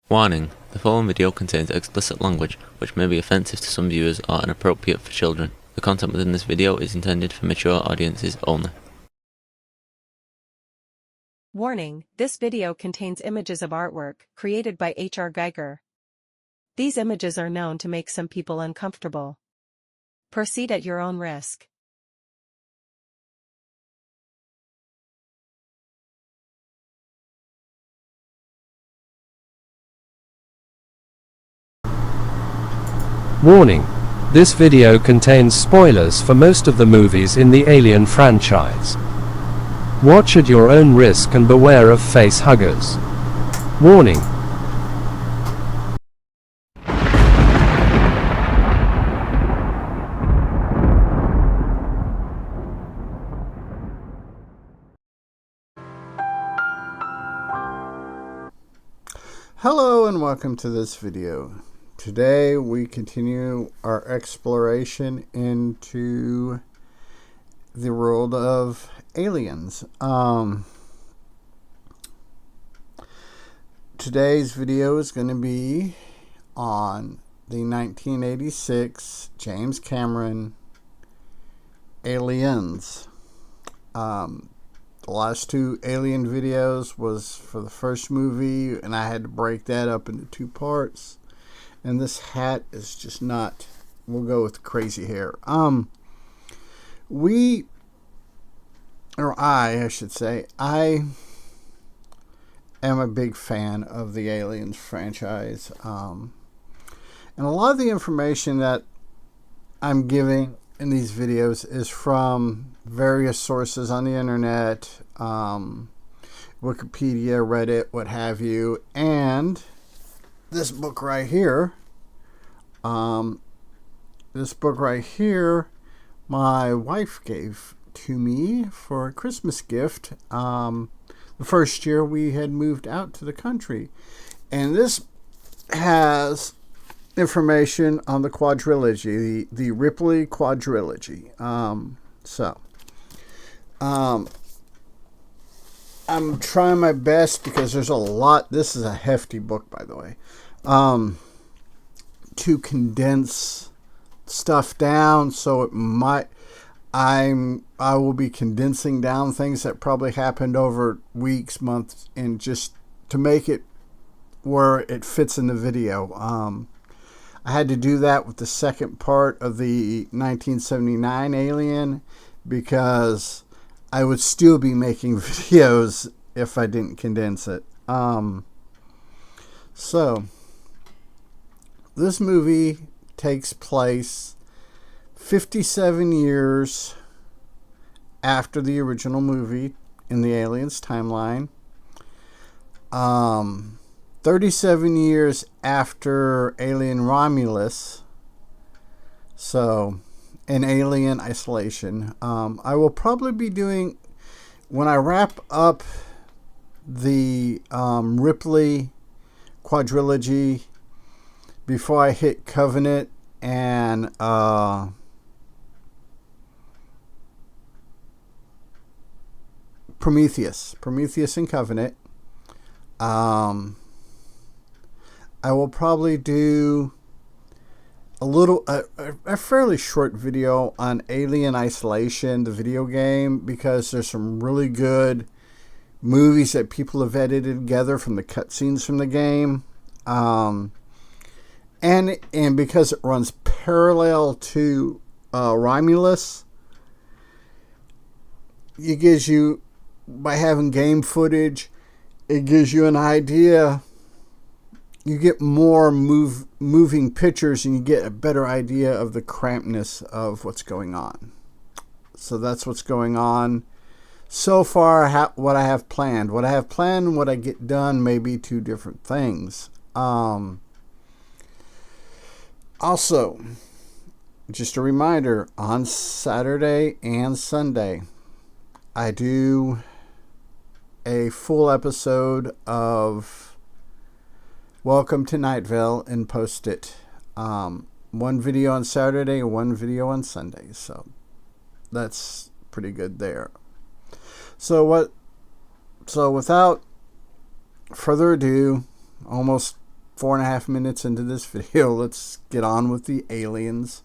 Warning: the following video contains explicit language which may be offensive to some viewers or inappropriate for children. The content within this video is intended for mature audiences only. Warning: this video contains images of artwork created by H.R. Giger. These images are known to make some people uncomfortable. Proceed at your own risk. Warning: this video contains spoilers for most of the movies in the Alien franchise. Watch at your own risk and beware of face huggers. Warning: Hello and welcome to this video. Today we continue our exploration into the world of aliens. Today's video is going to be on the 1986 James Cameron Aliens. The last two Alien videos was for the first movie, and I had to break that up into two parts. And this hat is just not, we'll go with crazy hair. I should say, I am a big fan of the Aliens franchise. And a lot of the information that I'm giving in these videos is from various sources on the internet, Wikipedia, Reddit, what have you, and this book right here. My wife gave to me for a Christmas gift. The first year we had moved out to the country, and this has information on the quadrilogy, the Ripley quadrilogy. I'm trying my best because there's a lot. This is a hefty book, by the way, to condense stuff down. So it might, I will be condensing down things that probably happened over weeks, months, and just to make it where it fits in the video. I had to do that with the second part of the 1979 Alien because I would still be making videos if I didn't condense it. So this movie takes place 57 years after the original movie in the Aliens timeline. 37 years after Alien Romulus. So, in Alien Isolation. I will probably be doing, when I wrap up the Ripley quadrilogy, before I hit Covenant and Prometheus and Covenant, I will probably do a fairly short video on Alien Isolation, the video game, because there's some really good movies that people have edited together from the cutscenes from the game. And because it runs parallel to Romulus, it gives you, by having game footage, it gives you an idea. You get more moving pictures, and you get a better idea of the crampedness of what's going on. So that's what's going on so far. What I have planned and what I get done may be two different things. Also, just a reminder, on Saturday and Sunday, I do a full episode of Welcome to Night Vale and post it. One video on Saturday, one video on Sunday. So that's pretty good there. So without further ado, almost 4.5 minutes into this video. Let's get on with the aliens.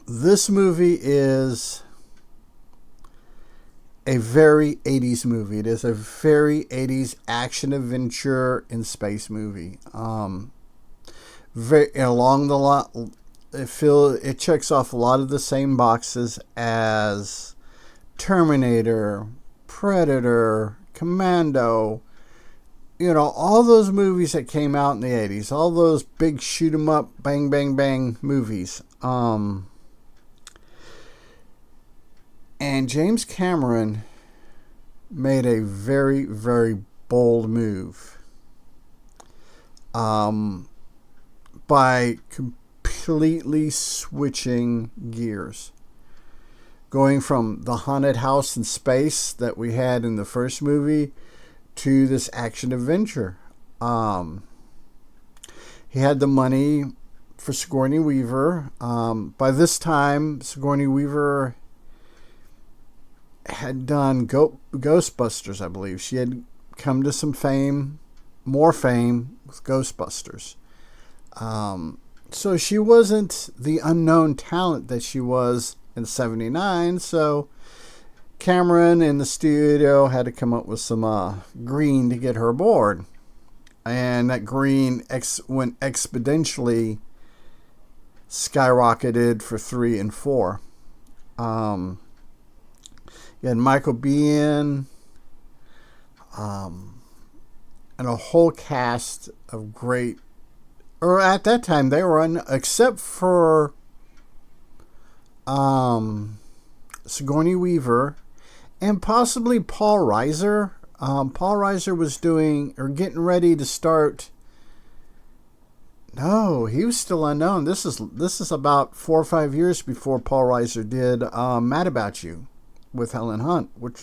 This movie is a very 80s movie. It is a very 80s action adventure in space movie. Very along the lot. It checks off a lot of the same boxes as Terminator, Predator, Commando. You know, all those movies that came out in the 80s, all those big shoot 'em up, bang, bang, bang movies. And James Cameron made a very, very bold move by completely switching gears. Going from the haunted house in space that we had in the first movie to this action adventure. He had the money for Sigourney Weaver. By this time, Sigourney Weaver had done Ghostbusters, I believe. She had come to some fame, more fame with Ghostbusters. So she wasn't the unknown talent that she was in '79. So Cameron in the studio had to come up with some green to get her aboard. And that green went exponentially skyrocketed for 3 and 4. You had Michael Biehn, and a whole cast of great, or at that time they were except for Sigourney Weaver and possibly Paul Reiser. Paul Reiser was doing or getting ready to start. No, he was still unknown. This is about 4 or 5 years before Paul Reiser did Mad About You with Helen Hunt, which,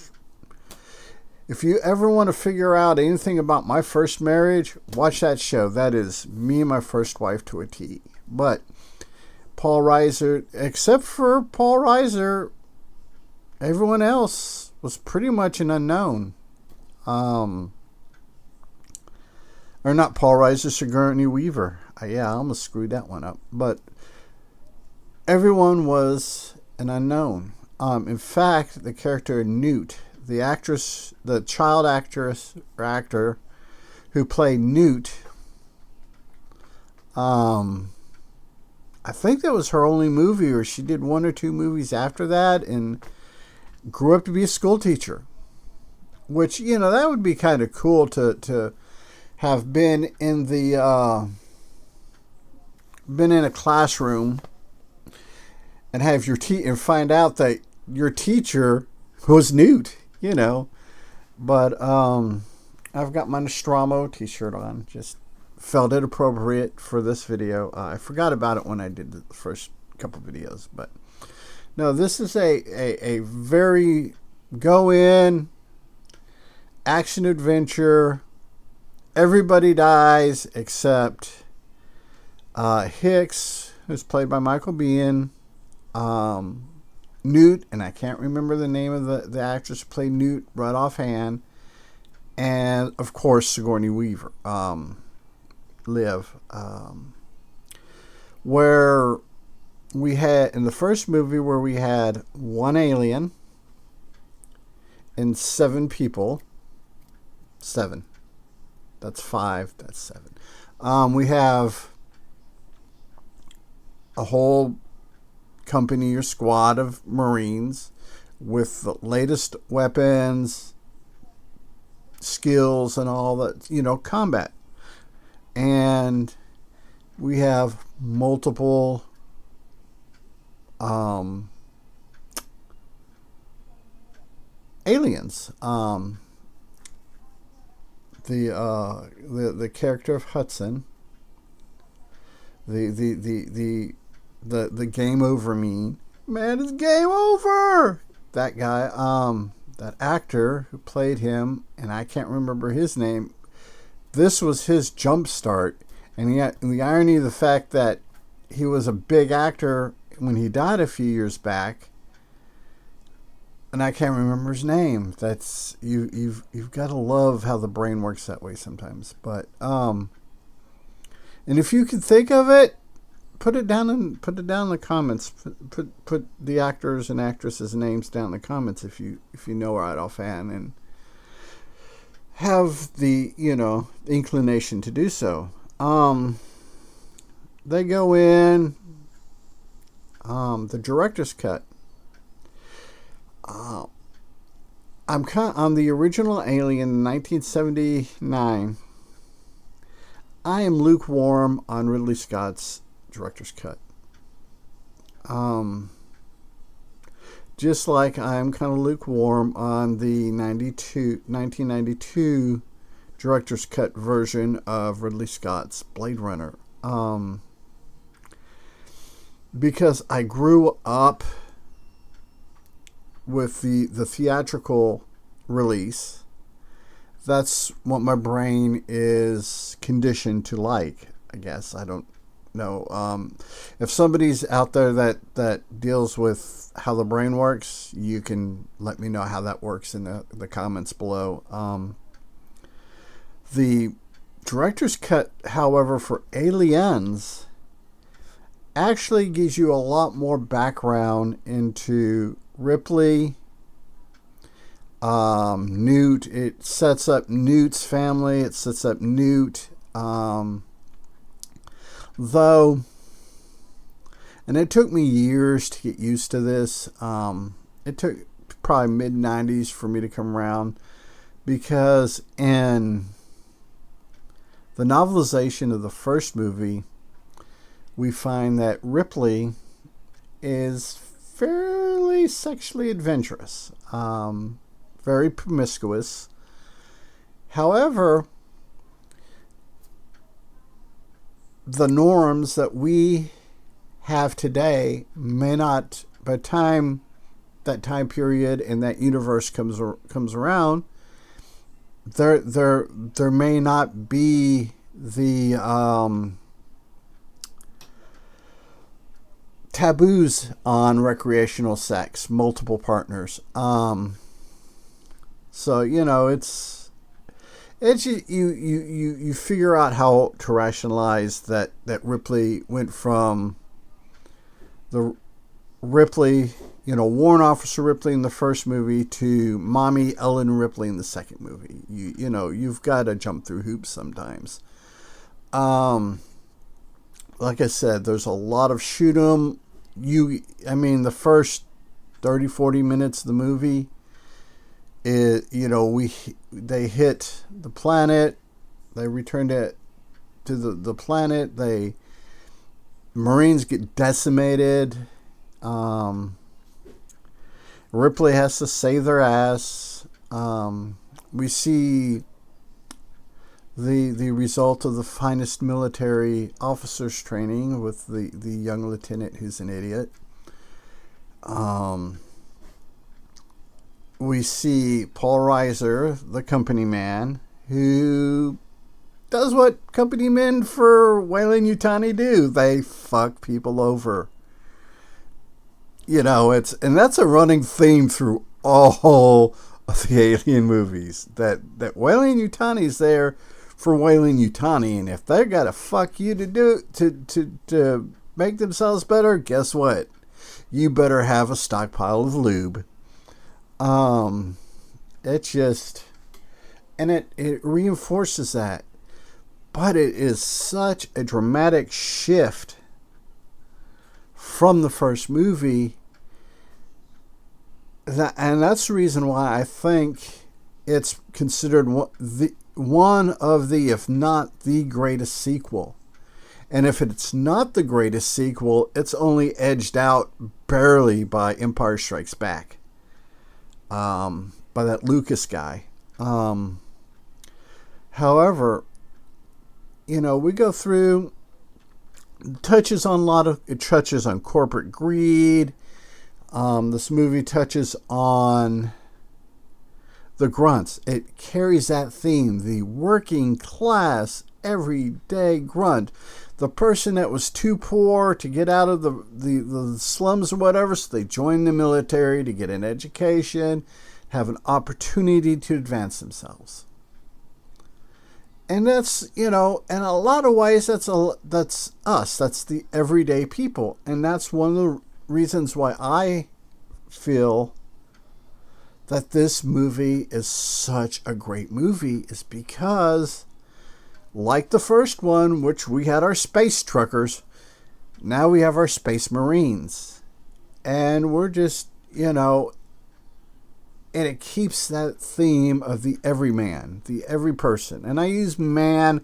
if you ever want to figure out anything about my first marriage, watch that show. That is me and my first wife to a T. But Paul Reiser, except for Paul Reiser, everyone else was pretty much an unknown. Or not Paul Reiser, Sigourney Weaver. Yeah, I almost screwed that one up. But everyone was an unknown. In fact, the character Newt, the actress, the child actress or actor who played Newt, I think that was her only movie, or she did 1 or 2 movies after that, and grew up to be a school teacher. Which, you know, that would be kind of cool to have been in the been in a classroom and have your and find out that your teacher was Newt, you know. But I've got my Nostromo t-shirt on. Just felt it appropriate for this video. I forgot about it when I did the first couple videos, but no, this is a very go in action adventure. Everybody dies except Hicks, who's played by Michael Biehn, Newt, and I can't remember the name of the actress who played Newt right offhand, and of course Sigourney Weaver, Liv, where we had in the first movie where we had 1 alien and 7 people. 7. That's 5. That's 7. We have a whole company or squad of Marines with the latest weapons, skills, and all that, you know, combat. And we have multiple aliens. The character of Hudson, the game over meme. Man, it's game over. That guy, that actor who played him, and I can't remember his name. This was his jump start, and the irony of the fact that he was a big actor when he died a few years back. and I can't remember his name. That's you've got to love how the brain works that way sometimes. But and if you can think of it, put it down in the comments. Put the actors and actresses' names down in the comments if you know right offhand and have the inclination to do so. They go in the director's cut. I'm on the original Alien 1979. I am lukewarm on Ridley Scott's director's cut. Just like I'm kind of lukewarm on the 1992 director's cut version of Ridley Scott's Blade Runner. Because I grew up with the theatrical release. That's what my brain is conditioned to like, I guess. I don't know. If somebody's out there that deals with how the brain works, you can let me know how that works in the comments below. The director's cut, however, for Aliens actually gives you a lot more background into Ripley, Newt. It sets up Newt's family. It sets up Newt. Though, and it took me years to get used to this. It took probably mid-90s for me to come around, because in the novelization of the first movie, we find that Ripley is fairly sexually adventurous, very promiscuous. However, the norms that we have today may not, by the time that time period and that universe comes around, there may not be the taboos on recreational sex, multiple partners. So it's you figure out how to rationalize that Ripley went from the Ripley, Warrant Officer Ripley in the first movie to Mommy Ellen Ripley in the second movie. You've got to jump through hoops sometimes. Like I said, there's a lot of shoot 'em. The first 30-40 minutes of the movie, they hit the planet, they return to the planet, Marines get decimated. Ripley has to save their ass. We see the result of the finest military officers training with the young lieutenant who's an idiot. We see Paul Reiser, the company man, who does what company men for Weyland-Yutani do. They fuck people over. And that's a running theme through all of the Alien movies. That Weyland-Yutani's there for Weyland-Yutani, and if they gotta fuck you to make themselves better, guess what? You better have a stockpile of lube. It reinforces that, but it is such a dramatic shift from the first movie, and that's the reason why I think it's considered one of the, if not the greatest sequel. And if it's not the greatest sequel, it's only edged out barely by Empire Strikes Back, by that Lucas guy. However, we go through, it touches on corporate greed. This movie touches on the grunts. It carries that theme, the working class everyday grunt. The person that was too poor to get out of the slums or whatever, so they joined the military to get an education, have an opportunity to advance themselves. And that's, in a lot of ways, that's us. That's the everyday people. And that's one of the reasons why I feel that this movie is such a great movie, is because, like the first one, which we had our space truckers, now we have our space marines. And we're just, and it keeps that theme of the everyman, the every person. And I use man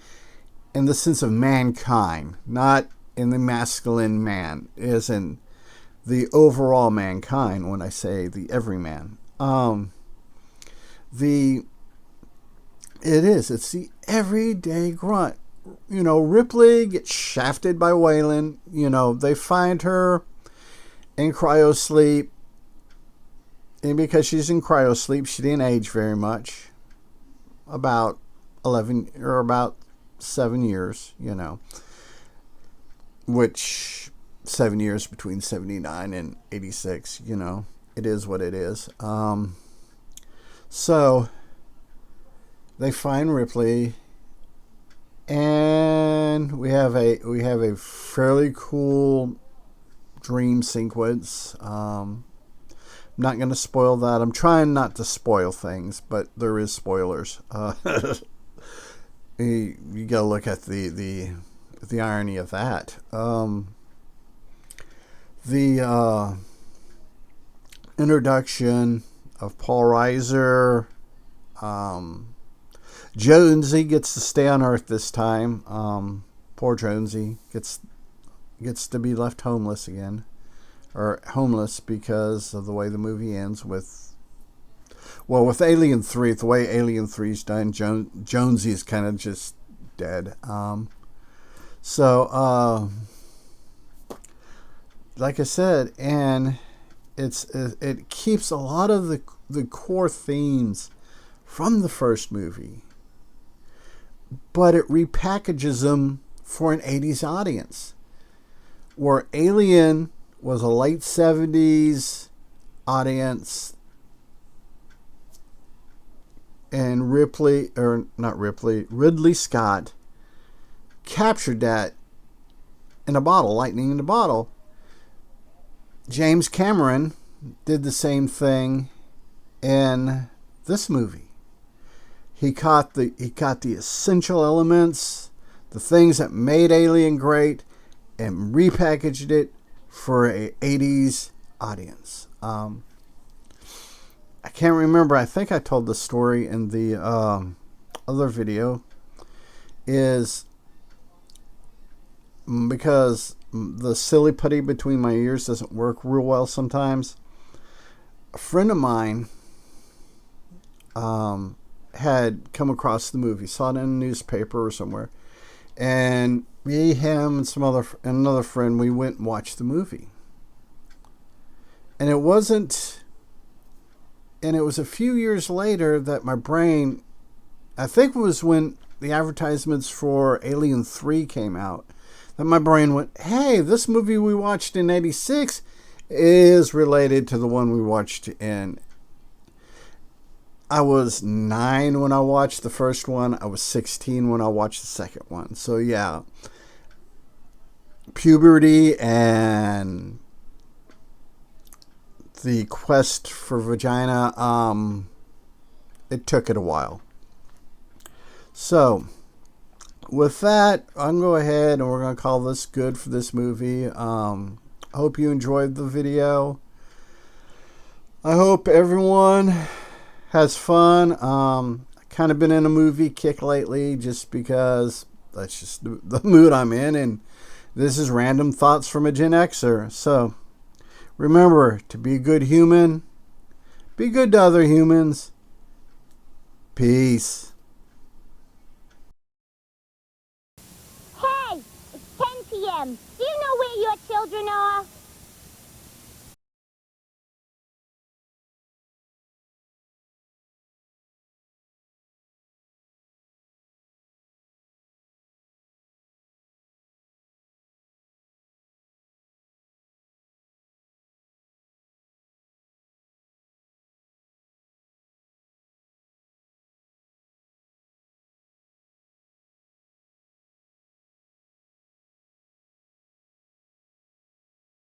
in the sense of mankind, not in the masculine man, as in the overall mankind when I say the everyman. It's the everyday grunt. Ripley gets shafted by Wayland. They find her in cryosleep. And because she's in cryosleep, she didn't age very much. About 11 or about 7 years, which 7 years between 79 and 86, it is what it is. So they find Ripley, and we have a fairly cool dream sequence. I'm not going to spoil that. I'm trying not to spoil things, but there is spoilers. You got to look at the irony of that. The introduction of Paul Reiser. Jonesy gets to stay on Earth this time. Poor Jonesy gets to be left homeless again. Or homeless because of the way the movie ends with Alien 3, the way Alien 3's done, Jonesy is kind of just dead. Like I said, and it keeps a lot of the core themes from the first movie, but it repackages them for an 80s audience, where Alien was a late 70s audience, and Ridley Scott captured that in a bottle, lightning in a bottle. James Cameron did the same thing in this movie. He caught the essential elements, the things that made Alien great, and repackaged it for a 80s audience. I can't remember. I think I told the story in the other video. Is because the silly putty between my ears doesn't work real well sometimes. A friend of mine had come across the movie, saw it in a newspaper or somewhere, and me, him, and another friend, we went and watched the movie. And it was a few years later that my brain, I think it was when the advertisements for Alien 3 came out, that my brain went, hey, this movie we watched in 86 is related to the one we watched in. I was 9 when I watched the first one. I was 16 when I watched the second one. So yeah, puberty and the quest for vagina, it took it a while. So with that, I'm going to go ahead and we're going to call this good for this movie. I hope you enjoyed the video. I hope everyone has fun. Kind of been in a movie kick lately just because that's just the mood I'm in, and this is random thoughts from a Gen Xer. So remember to be a good human, be good to other humans. Peace. Hey, it's 10 p.m. Do you know where your children are?